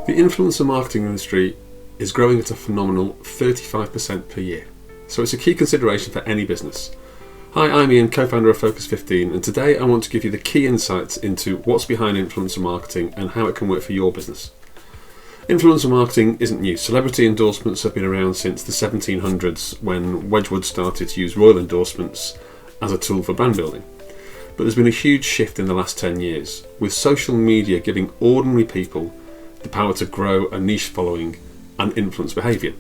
The influencer marketing industry is growing at a phenomenal 35% per year, so it's a key consideration for any business. Hi, I'm Ian, co-founder of Focus 15, and today I want to give you the key insights into what's behind influencer marketing and how it can work for your business. Influencer marketing isn't new. Celebrity endorsements have been around since the 1700s when Wedgwood started to use royal endorsements as a tool for brand building. But there's been a huge shift in the last 10 years, with social media giving ordinary people the power to grow a niche following and influence behaviour.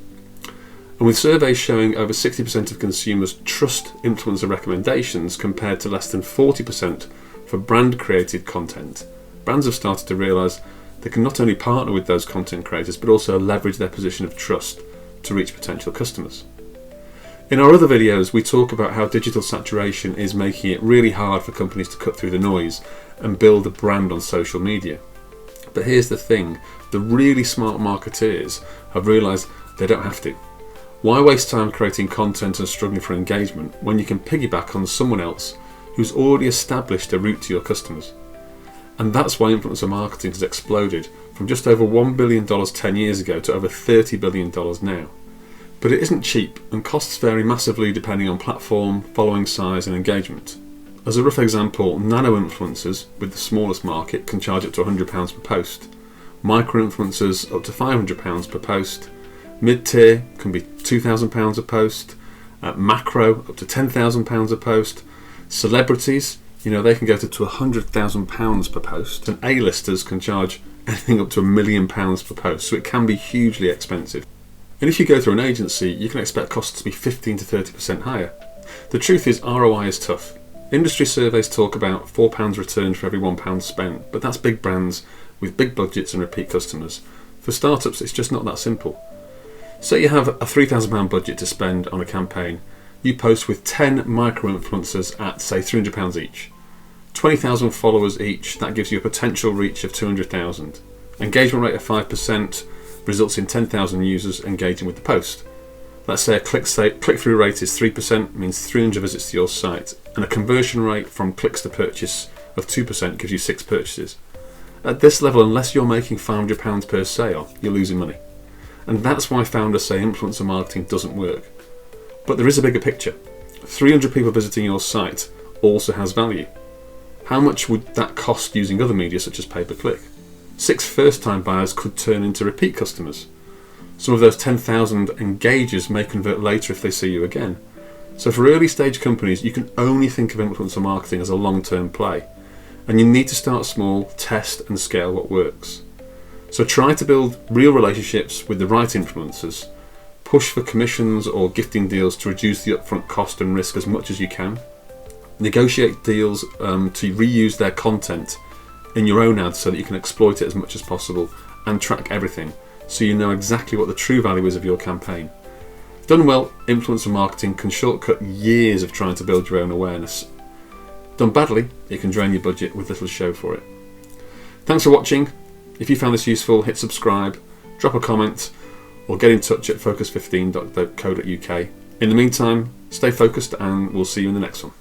And with surveys showing over 60% of consumers trust influencer recommendations compared to less than 40% for brand created content, brands have started to realise they can not only partner with those content creators but also leverage their position of trust to reach potential customers. In our other videos we talk about how digital saturation is making it really hard for companies to cut through the noise and build a brand on social media. But here's the thing, the really smart marketeers have realised they don't have to. Why waste time creating content and struggling for engagement when you can piggyback on someone else who's already established a route to your customers? And that's why influencer marketing has exploded from just over $1 billion 10 years ago to over $30 billion now. But it isn't cheap, and costs vary massively depending on platform, following size and engagement. As a rough example, nano-influencers with the smallest market can charge up to £100 per post, micro-influencers up to £500 per post, mid-tier can be £2,000 a post, macro up to £10,000 a post, celebrities, they can go to £100,000 per post, and A-listers can charge anything up to £1 million per post, so it can be hugely expensive. And if you go through an agency, you can expect costs to be 15 to 30% higher. The truth is ROI is tough. Industry surveys talk about £4 returned for every £1 spent, but that's big brands with big budgets and repeat customers. For startups, it's just not that simple. Say you have a £3,000 budget to spend on a campaign. You post with 10 micro-influencers at, say, £300 each. 20,000 followers each, that gives you a potential reach of 200,000. Engagement rate of 5% results in 10,000 users engaging with the post. Let's say a click-through rate is 3%, means 300 visits to your site, and a conversion rate from clicks to purchase of 2% gives you 6 purchases. At this level, unless you're making £500 per sale, you're losing money. And that's why founders say influencer marketing doesn't work. But there is a bigger picture. 300 people visiting your site also has value. How much would that cost using other media such as pay-per-click? 6 first-time buyers could turn into repeat customers. Some of those 10,000 engagers may convert later if they see you again. So for early stage companies, you can only think of influencer marketing as a long-term play. And you need to start small, test and scale what works. So try to build real relationships with the right influencers. Push for commissions or gifting deals to reduce the upfront cost and risk as much as you can. Negotiate deals to reuse their content in your own ads so that you can exploit it as much as possible, and track everything so you know exactly what the true value is of your campaign. Done well, influencer marketing can shortcut years of trying to build your own awareness. Done badly, it can drain your budget with little show for it. Thanks for watching. If you found this useful, hit subscribe, drop a comment, or get in touch at focus15.co.uk. In the meantime, stay focused and we'll see you in the next one.